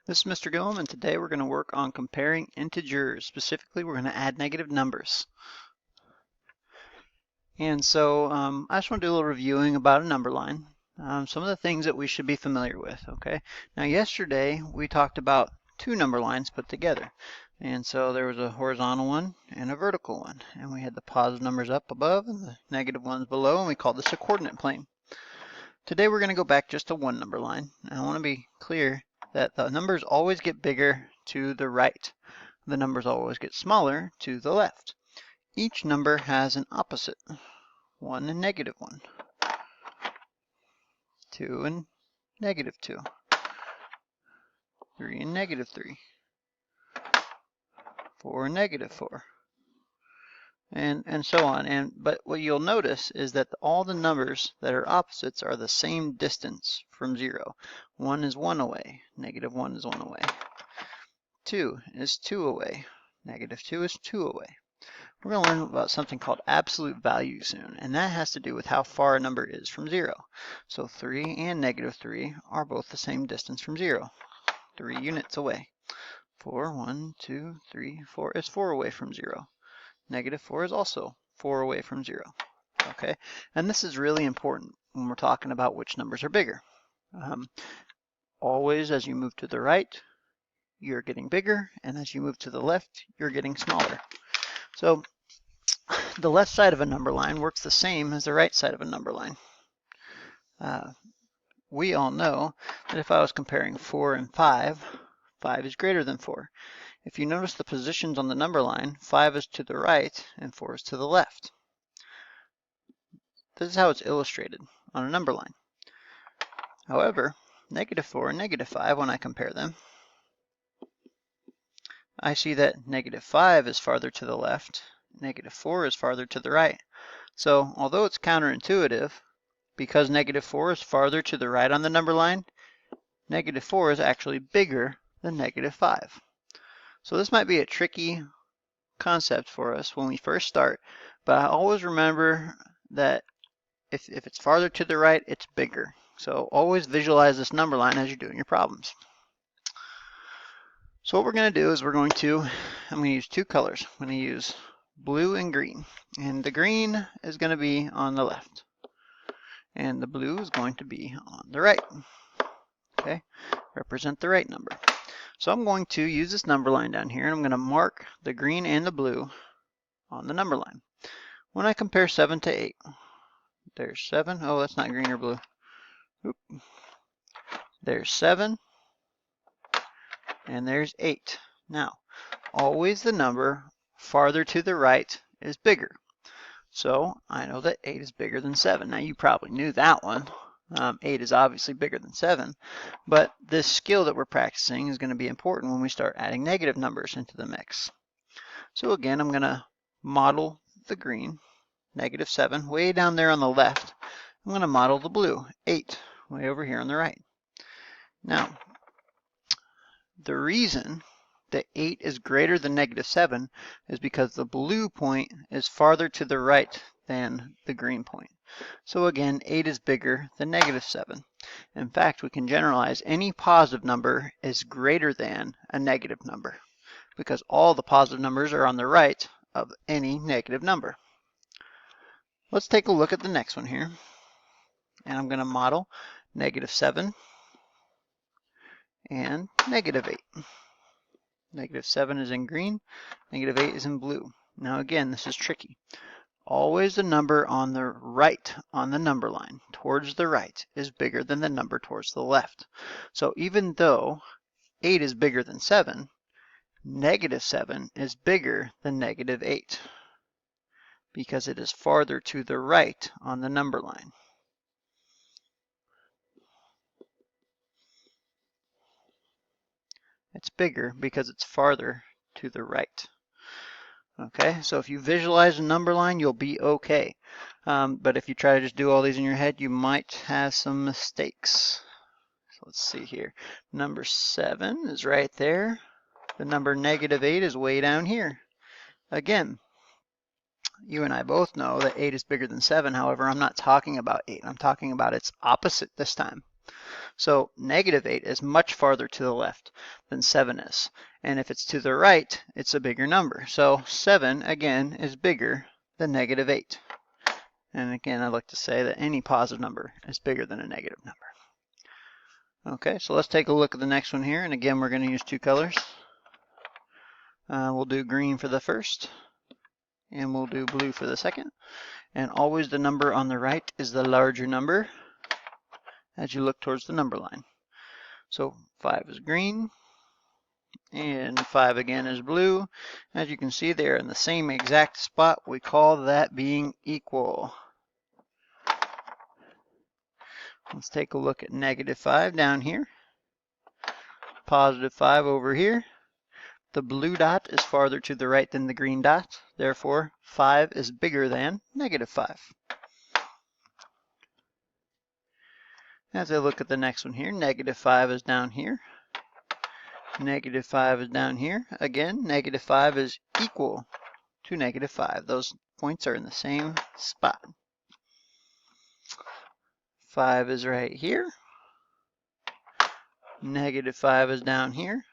This is Mr. Gillum, and today we're going to work on comparing integers. Specifically, we're going to add negative numbers. And so I just want to do a little reviewing about a number line. Some of the things that we should be familiar with, okay? Now yesterday we talked about two number lines put together. And so there was a horizontal one and a vertical one. And we had the positive numbers up above and the negative ones below, and we called this a coordinate plane. Today we're going to go back just to one number line. And I want to be clear that the numbers always get bigger to the right. The numbers always get smaller to the left. Each number has an opposite. 1 and negative 1. 2 and negative 2. 3 and negative 3. 4 and negative 4. And so on. But what you'll notice is that all the numbers that are opposites are the same distance from 0. 1 is 1 away. Negative 1 is 1 away. 2 is 2 away. Negative 2 is 2 away. We're going to learn about something called absolute value soon, and that has to do with how far a number is from 0. So 3 and negative 3 are both the same distance from 0. 3 units away. 4, 1, 2, 3, 4 is 4 away from 0. Negative 4 is also 4 away from 0. Okay, and this is really important when we're talking about which numbers are bigger. Always as you move to the right, you're getting bigger, and as you move to the left, you're getting smaller. So the left side of a number line works the same as the right side of a number line. We all know that if I was comparing 4 and 5, 5 is greater than 4. If you notice the positions on the number line, 5 is to the right and 4 is to the left. This is how it's illustrated on a number line. However, negative 4 and negative 5, when I compare them, I see that negative 5 is farther to the left, negative 4 is farther to the right. So although it's counterintuitive, because negative 4 is farther to the right on the number line, negative 4 is actually bigger than negative 5. So this might be a tricky concept for us when we first start, but I always remember that if it's farther to the right, it's bigger. So always visualize this number line as you're doing your problems. So what we're going to do is I'm going to use two colors. I'm going to use blue and green. And the green is going to be on the left. And the blue is going to be on the right. Okay, represent the right number. So I'm going to use this number line down here, and I'm going to mark the green and the blue on the number line. When I compare 7 to 8, there's 7. Oh, that's not green or blue. Oop. There's 7, and there's 8. Now, always the number farther to the right is bigger. So I know that 8 is bigger than 7. Now, you probably knew that one. 8 is obviously bigger than 7, but this skill that we're practicing is going to be important when we start adding negative numbers into the mix. So again, I'm going to model the green, negative 7, way down there on the left. I'm going to model the blue, 8, way over here on the right. Now, the reason that 8 is greater than negative 7 is because the blue point is farther to the right than the green point. So again, 8 is bigger than negative 7. In fact, we can generalize any positive number is greater than a negative number because all the positive numbers are on the right of any negative number. Let's take a look at the next one here. And I'm going to model negative 7 and negative 8. Negative 7 is in green, negative 8 is in blue. Now again, this is tricky. Always the number on the right on the number line, towards the right, is bigger than the number towards the left. So even though 8 is bigger than 7, negative 7 is bigger than negative 8 because it is farther to the right on the number line. It's bigger because it's farther to the right. Okay, so if you visualize a number line, you'll be okay. But if you try to just do all these in your head, you might have some mistakes. So let's see here. Number 7 is right there. The number negative 8 is way down here. Again, you and I both know that 8 is bigger than 7. However, I'm not talking about 8. I'm talking about its opposite this time. So negative 8 is much farther to the left than 7 is. And if it's to the right, it's a bigger number. So 7, again, is bigger than negative 8. And again, I'd like to say that any positive number is bigger than a negative number. Okay, so let's take a look at the next one here. And again, we're going to use two colors. We'll do green for the first, and we'll do blue for the second. And always the number on the right is the larger number as you look towards the number line. So 5 is green, and 5 again is blue. As you can see, they're in the same exact spot. We call that being equal. Let's take a look at negative 5 down here, positive 5 over here. The blue dot is farther to the right than the green dot. Therefore, 5 is bigger than negative 5. As I look at the next one here, negative 5 is down here. Negative 5 is down here. Again, negative 5 is equal to negative 5. Those points are in the same spot. 5 is right here. Negative 5 is down here.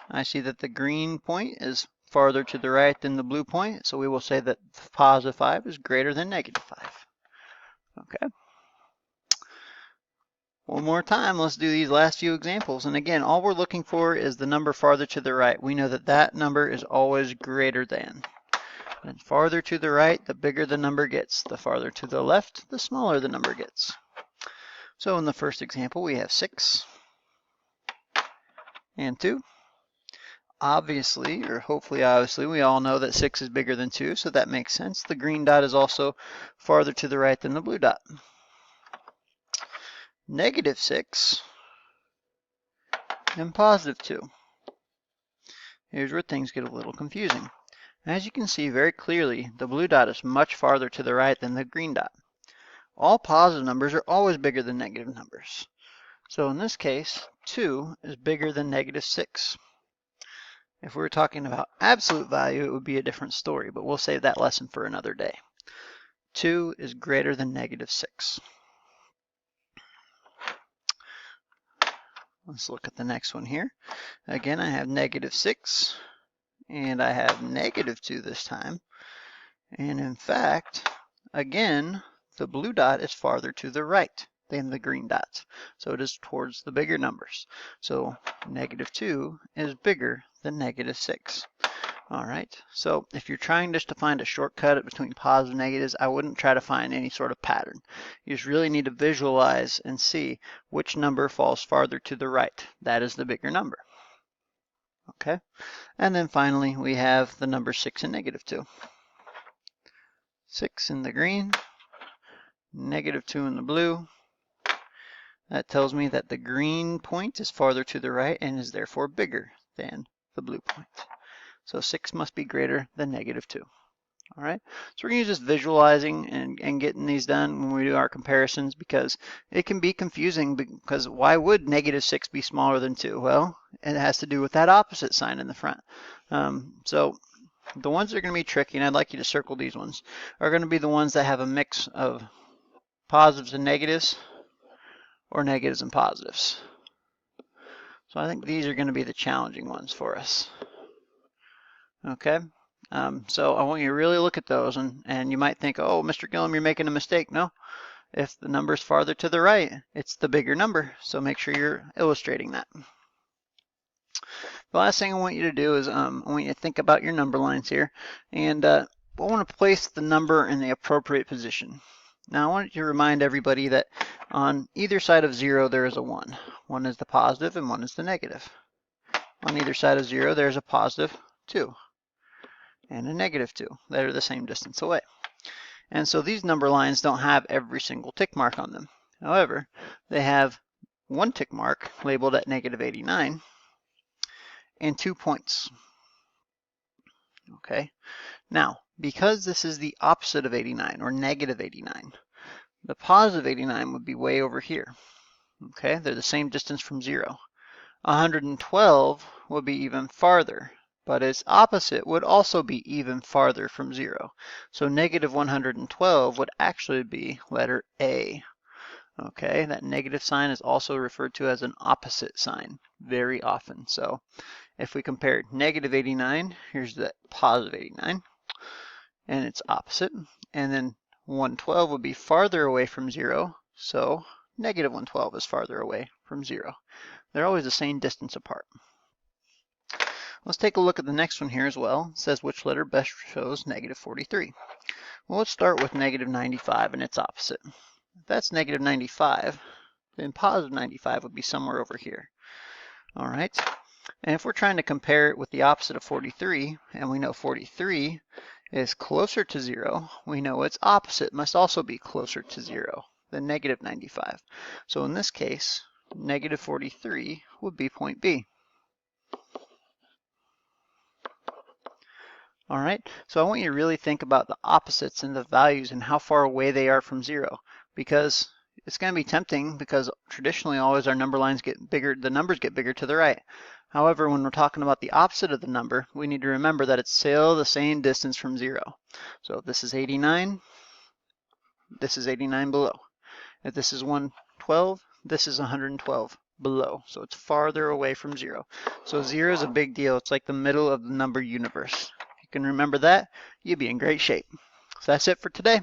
I see that the green point is farther to the right than the blue point, so we will say that positive 5 is greater than negative 5. Okay. One more time, let's do these last few examples. And again, all we're looking for is the number farther to the right. We know that that number is always greater than. And farther to the right, the bigger the number gets. The farther to the left, the smaller the number gets. So in the first example, we have 6 and 2. Obviously, or hopefully obviously, we all know that 6 is bigger than 2, so that makes sense. The green dot is also farther to the right than the blue dot. Negative 6 and positive 2. Here's where things get a little confusing. As you can see very clearly, the blue dot is much farther to the right than the green dot. All positive numbers are always bigger than negative numbers. So in this case, 2 is bigger than negative 6. If we were talking about absolute value, it would be a different story, but we'll save that lesson for another day. 2 is greater than negative 6. Let's look at the next one here. Again, I have negative 6, and I have negative 2 this time. And in fact, again, the blue dot is farther to the right than the green dot. So it is towards the bigger numbers. So negative 2 is bigger than negative 6. All right, so if you're trying just to find a shortcut between positives and negatives, I wouldn't try to find any sort of pattern. You just really need to visualize and see which number falls farther to the right. That is the bigger number. Okay, and then finally we have the number 6 and negative 2. 6 in the green, negative 2 in the blue. That tells me that the green point is farther to the right and is therefore bigger than the blue point. So 6 must be greater than negative 2. All right, so we're going to use just visualizing and getting these done when we do our comparisons, because it can be confusing, because why would negative 6 be smaller than 2? Well, it has to do with that opposite sign in the front. So the ones that are going to be tricky, and I'd like you to circle these ones, are going to be the ones that have a mix of positives and negatives, or negatives and positives. So I think these are going to be the challenging ones for us. Okay, so I want you to really look at those, and you might think, oh, Mr. Gillum, you're making a mistake. No, if the number is farther to the right, it's the bigger number, so make sure you're illustrating that. The last thing I want you to do is I want you to think about your number lines here, and I want to place the number in the appropriate position. Now I want to remind everybody that on either side of 0 there is a 1. One is the positive and one is the negative. On either side of 0 there's a positive 2 and a negative 2 that are the same distance away. And so these number lines don't have every single tick mark on them. However, they have one tick mark labeled at negative 89 and 2 points. Okay, now because this is the opposite of 89, or negative 89, the positive 89 would be way over here. Okay, they're the same distance from 0. 112 would be even farther, but its opposite would also be even farther from 0. So negative 112 would actually be letter A. Okay, that negative sign is also referred to as an opposite sign very often. So if we compare negative 89, here's the positive 89, and it's opposite. And then 112 would be farther away from 0, so negative 112 is farther away from 0. They're always the same distance apart. Let's take a look at the next one here as well. It says which letter best shows negative 43. Well, let's start with negative 95 and its opposite. If that's negative 95, then positive 95 would be somewhere over here. All right. And if we're trying to compare it with the opposite of 43, and we know 43 is closer to 0, we know its opposite must also be closer to 0 than negative 95. So in this case, negative 43 would be point B. All right, so I want you to really think about the opposites and the values and how far away they are from 0, because it's going to be tempting because traditionally always our number lines get bigger, the numbers get bigger to the right. However, when we're talking about the opposite of the number, we need to remember that it's still the same distance from 0. So if this is 89, this is 89 below. If this is 112, this is 112 below. So it's farther away from 0. So 0 is a big deal. It's like the middle of the number universe. If you can remember that, you'll be in great shape. So that's it for today.